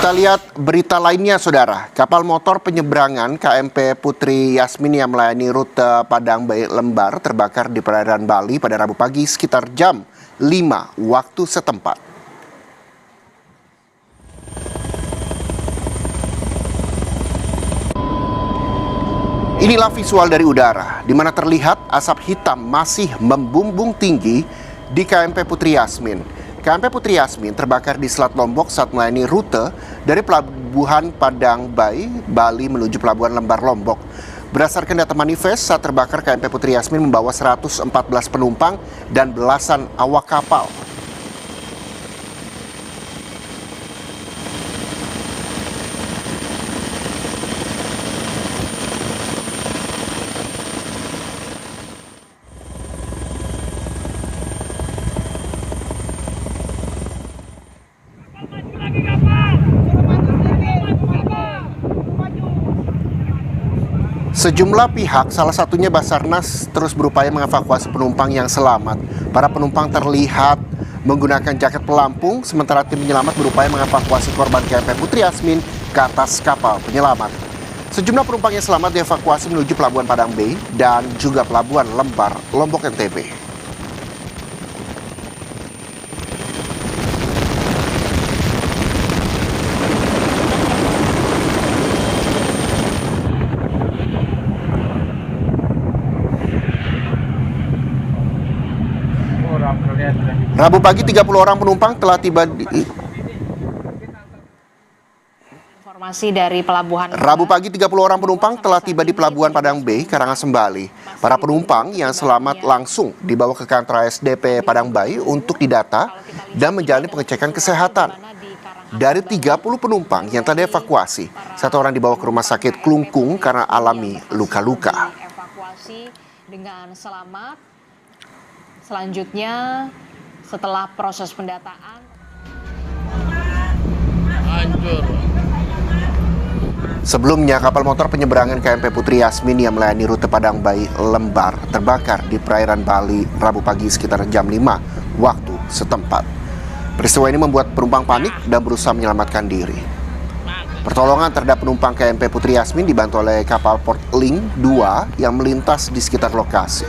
Kita lihat berita lainnya, Saudara. Kapal motor penyeberangan KMP Putri Yasmin yang melayani rute Padang Bayi Lembar terbakar di perairan Bali pada Rabu pagi sekitar jam 5 waktu setempat. Inilah visual dari udara, di mana terlihat asap hitam masih membumbung tinggi di KMP Putri Yasmin. KMP Putri Yasmin terbakar di Selat Lombok saat melayani rute dari Pelabuhan Padang Bayi, Bali menuju Pelabuhan Lembar Lombok. Berdasarkan data manifest, saat terbakar KMP Putri Yasmin membawa 114 penumpang dan belasan awak kapal. Sejumlah pihak, salah satunya Basarnas, terus berupaya mengevakuasi penumpang yang selamat. Para penumpang terlihat menggunakan jaket pelampung, sementara tim penyelamat berupaya mengevakuasi korban KMP Putri Yasmin ke atas kapal penyelamat. Sejumlah penumpang yang selamat dievakuasi menuju Pelabuhan Padang Bay dan juga Pelabuhan Lembar, Lombok NTB. Rabu pagi 30 orang penumpang telah tiba di Informasi dari pelabuhan. Rabu pagi 30 orang penumpang telah tiba di Pelabuhan Padang Bay, Karangasem, Bali. Para penumpang yang selamat langsung dibawa ke kantor ASDP Padang Bay untuk didata dan menjalani pengecekan kesehatan. Dari 30 penumpang yang telah dievakuasi, 1 orang dibawa ke rumah sakit Klungkung karena alami luka-luka. Evakuasi dengan selamat. Selanjutnya, setelah proses pendataan. Sebelumnya, kapal motor penyeberangan KMP Putri Yasmin yang melayani rute Padang Bayi Lembar terbakar di perairan Bali Rabu pagi sekitar jam 5 waktu setempat. Peristiwa ini membuat penumpang panik dan berusaha menyelamatkan diri. Pertolongan terhadap penumpang KMP Putri Yasmin dibantu oleh kapal Port Link 2 yang melintas di sekitar lokasi.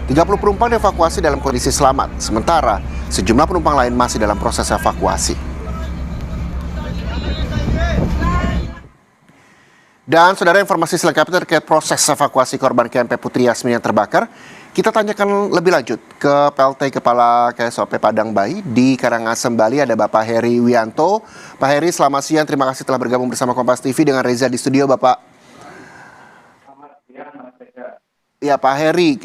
30 penumpang dievakuasi dalam kondisi selamat, sementara sejumlah penumpang lain masih dalam proses evakuasi. Dan saudara, informasi selengkapnya terkait proses evakuasi korban KMP Putri Yasmin yang terbakar, kita tanyakan lebih lanjut ke PLT Kepala KSOP Padang Bayi di Karangasem, Bali. Ada Bapak Heri Wianto. Pak Heri, selamat siang. Terima kasih telah bergabung bersama Kompas TV dengan Reza di studio, Bapak. Ya, Pak Heri,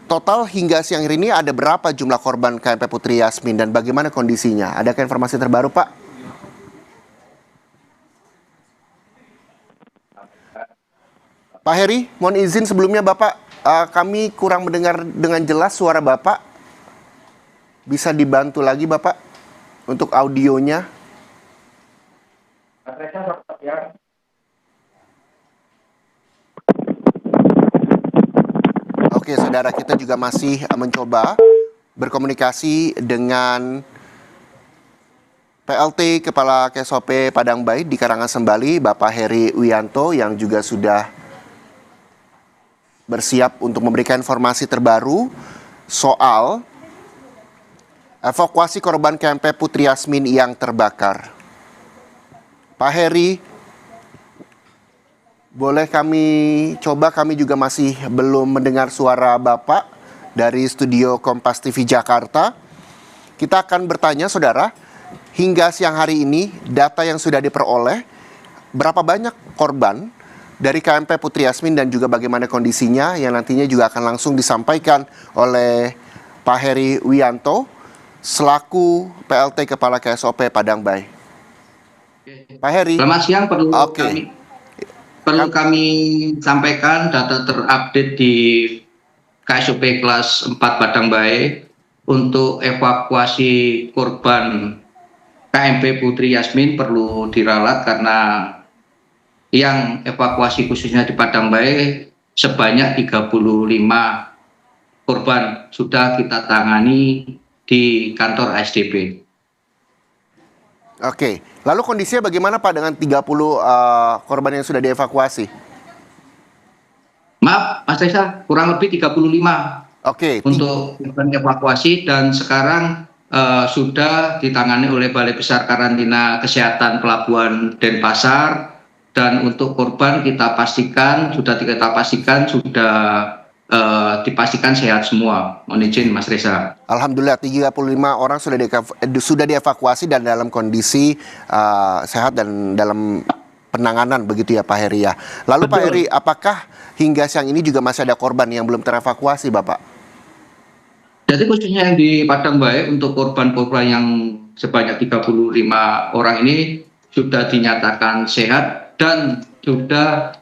total hingga siang hari ini ada berapa jumlah korban KMP Putri Yasmin dan bagaimana kondisinya? Adakah informasi terbaru, Pak? Pak Heri, mohon izin sebelumnya Bapak, kami kurang mendengar dengan jelas suara Bapak. Bisa dibantu lagi Bapak untuk audionya? Oke, saudara, kita juga masih mencoba berkomunikasi dengan PLT Kepala KSOP Padang Bayi di Karangasem, Bali, Bapak Heri Wianto, yang juga sudah bersiap untuk memberikan informasi terbaru soal evakuasi korban KMP Putri Yasmin yang terbakar. Pak Heri, boleh kami juga masih belum mendengar suara Bapak dari studio Kompas TV Jakarta. Kita akan bertanya, saudara, hingga siang hari ini data yang sudah diperoleh, berapa banyak korban dari KMP Putri Yasmin dan juga bagaimana kondisinya yang nantinya juga akan langsung disampaikan oleh Pak Heri Wianto selaku PLT Kepala KSOP Padang Bayi. Pak Heri. Selamat siang, perlu kami sampaikan data terupdate di KSOP kelas 4 Padang Bayi untuk evakuasi korban KMP Putri Yasmin perlu diralat karena yang evakuasi khususnya di Padang Bayi sebanyak 35 korban sudah kita tangani di kantor ASDP. Oke, lalu kondisinya bagaimana Pak dengan 30 korban yang sudah dievakuasi? Maaf, Mas Reza, kurang lebih 35 Oke, untuk korban evakuasi dan sekarang sudah ditangani oleh Balai Besar Karantina Kesehatan Pelabuhan Denpasar, dan untuk korban kita pastikan sudah dipastikan sehat semua. Mohon izin Mas Reza. Alhamdulillah 35 orang sudah dievakuasi dan dalam kondisi sehat dan dalam penanganan begitu ya Pak Heri ya. Lalu Pak Heri, apakah hingga siang ini juga masih ada korban yang belum terevakuasi Bapak? Jadi khususnya yang di Padang Bae untuk korban-korban yang sebanyak 35 orang ini sudah dinyatakan sehat dan sudah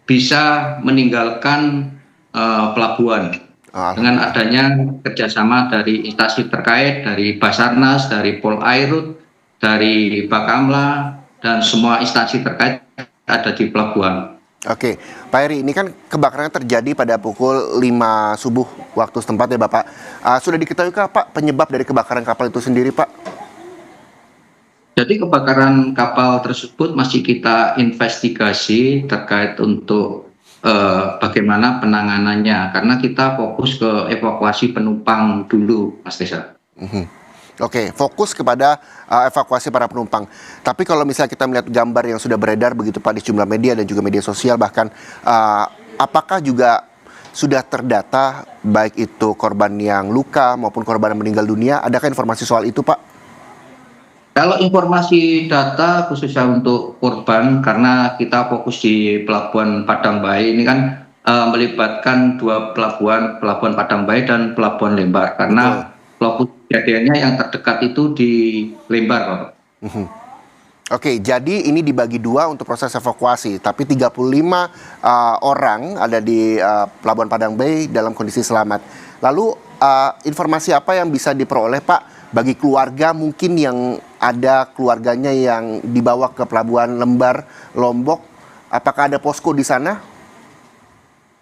bisa meninggalkan pelabuhan dengan adanya kerjasama dari instansi terkait, dari Basarnas, dari Polairut, dari Bakamla, dan semua instansi terkait ada di pelabuhan. Oke, Pak Heri, ini kan kebakaran terjadi pada pukul 5 subuh waktu setempat ya Bapak. Sudah diketahui Pak penyebab dari kebakaran kapal itu sendiri Pak? Jadi kebakaran kapal tersebut masih kita investigasi terkait untuk bagaimana penanganannya, karena kita fokus ke evakuasi penumpang dulu, Mas Reza. Oke, fokus kepada evakuasi para penumpang. Tapi kalau misalnya kita melihat gambar yang sudah beredar begitu Pak di sejumlah media dan juga media sosial bahkan, apakah juga sudah terdata baik itu korban yang luka maupun korban yang meninggal dunia? Adakah informasi soal itu Pak? Kalau informasi data khususnya untuk korban, karena kita fokus di Pelabuhan Padang Bae ini kan melibatkan dua pelabuhan, Pelabuhan Padang Bae dan Pelabuhan Lembar, karena lokasi kejadiannya yang terdekat itu di Lembar, Pak. Oke, jadi ini dibagi dua untuk proses evakuasi, tapi 35 orang ada di Pelabuhan Padang Bae dalam kondisi selamat. Lalu informasi apa yang bisa diperoleh Pak bagi keluarga mungkin yang ada keluarganya yang dibawa ke Pelabuhan Lembar, Lombok? Apakah ada posko di sana?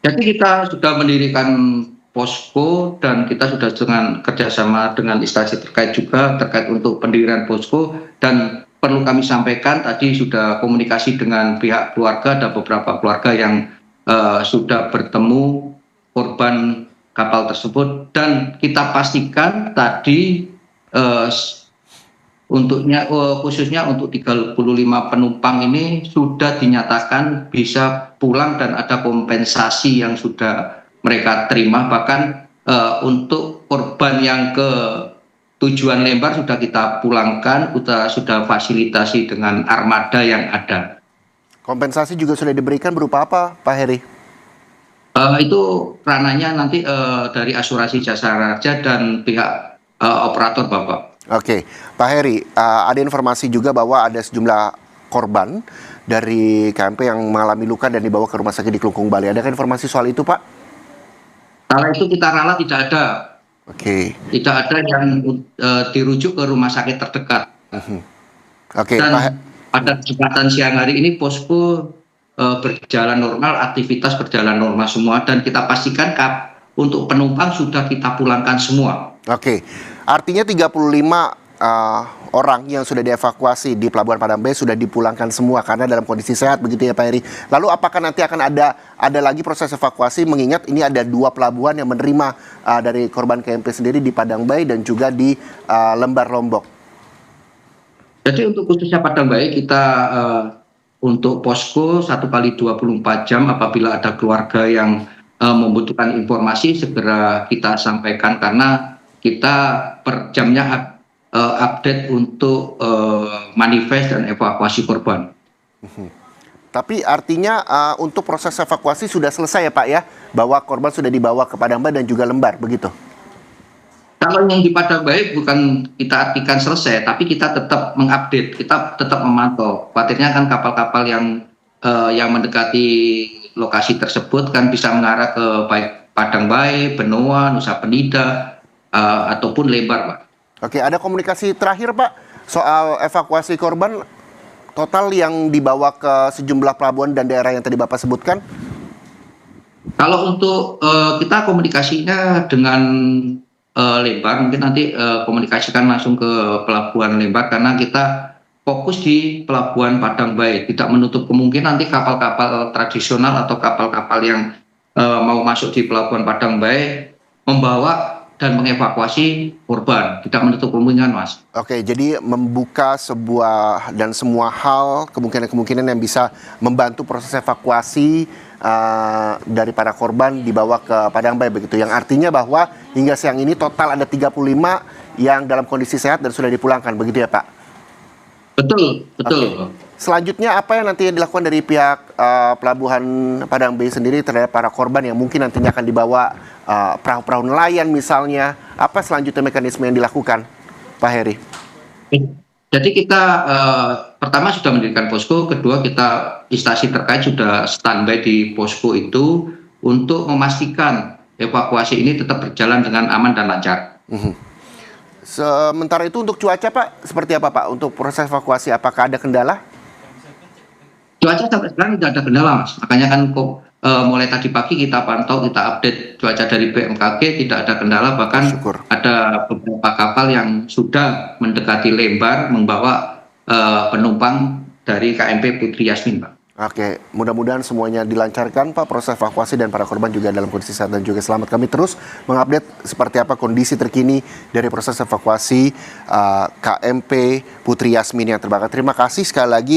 Jadi kita sudah mendirikan posko dan kita sudah kerjasama dengan instansi terkait juga terkait untuk pendirian posko, dan perlu kami sampaikan tadi sudah komunikasi dengan pihak keluarga, ada beberapa keluarga yang sudah bertemu korban kapal tersebut, dan kita pastikan tadi khususnya untuk 35 penumpang ini sudah dinyatakan bisa pulang dan ada kompensasi yang sudah mereka terima. Bahkan untuk korban yang ke tujuan Lembar sudah kita pulangkan, sudah fasilitasi dengan armada yang ada. Kompensasi juga sudah diberikan berupa apa Pak Heri? Itu ranahnya nanti dari asuransi jasa raja dan pihak operator Bapak. Oke, Pak Heri, ada informasi juga bahwa ada sejumlah korban dari KMP yang mengalami luka dan dibawa ke rumah sakit di Kelungkung, Bali. Adakah informasi soal itu, Pak? Kalau itu kita ralat tidak ada. Oke. Tidak ada yang dirujuk ke rumah sakit terdekat. Oke, dan Pak. Pada kesempatan siang hari ini posko berjalan normal, aktivitas berjalan normal semua, dan kita pastikan untuk penumpang sudah kita pulangkan semua. Oke, artinya 35 orang yang sudah dievakuasi di Pelabuhan Padang Bae sudah dipulangkan semua karena dalam kondisi sehat begitu ya Pak Heri. Lalu apakah nanti akan ada lagi proses evakuasi, mengingat ini ada 2 pelabuhan yang menerima dari korban KMP sendiri di Padang Bae dan juga di Lembar Lombok? Jadi untuk khususnya Padang Bae kita untuk posko 1x24 jam apabila ada keluarga yang membutuhkan informasi segera kita sampaikan, karena kita per jamnya update untuk manifest dan evakuasi korban. Tapi artinya untuk proses evakuasi sudah selesai ya Pak ya, bahwa korban sudah dibawa ke Padang Bae dan juga Lembar begitu? Kalau yang di Padang Bae bukan kita artikan selesai, tapi kita tetap mengupdate, kita tetap memantau. Khawatirnya kan kapal-kapal yang mendekati lokasi tersebut kan bisa mengarah ke baik Padang Bae, Benoa, Nusa Penida, ataupun Lembar, Pak. Oke, ada komunikasi terakhir Pak soal evakuasi korban total yang dibawa ke sejumlah pelabuhan dan daerah yang tadi Bapak sebutkan? Kalau untuk kita komunikasinya dengan Lembar, mungkin nanti komunikasikan langsung ke pelabuhan Lembar karena kita fokus di pelabuhan Padang Bae, tidak menutup kemungkinan nanti kapal-kapal tradisional atau kapal-kapal yang mau masuk di pelabuhan Padang Bae membawa dan mengevakuasi korban, tidak menutup kemungkinan, Mas. Oke, jadi membuka sebuah dan semua hal kemungkinan-kemungkinan yang bisa membantu proses evakuasi dari para korban dibawa ke Padang Bae begitu. Yang artinya bahwa hingga siang ini total ada 35 yang dalam kondisi sehat dan sudah dipulangkan, begitu ya Pak? Betul, betul. Selanjutnya apa yang nanti dilakukan dari pihak pelabuhan Padang Bae sendiri terhadap para korban yang mungkin nantinya akan dibawa perahu-perahu nelayan misalnya? Apa selanjutnya mekanisme yang dilakukan, Pak Heri? Jadi kita pertama sudah mendirikan posko, kedua kita instansi terkait sudah standby di posko itu untuk memastikan evakuasi ini tetap berjalan dengan aman dan lancar. Sementara itu untuk cuaca Pak, seperti apa Pak untuk proses evakuasi? Apakah ada kendala? Cuaca sampai sekarang tidak ada kendala, Mas. Makanya kan mulai tadi pagi kita pantau, kita update cuaca dari BMKG, tidak ada kendala. Bahkan Syukur. ada beberapa kapal yang sudah mendekati Lembar membawa penumpang dari KMP Putri Yasmin, Pak. Oke, mudah-mudahan semuanya dilancarkan Pak, proses evakuasi dan para korban juga dalam kondisi sehat dan juga selamat. Kami terus mengupdate seperti apa kondisi terkini dari proses evakuasi KMP Putri Yasmin yang terbakar. Terima kasih sekali lagi.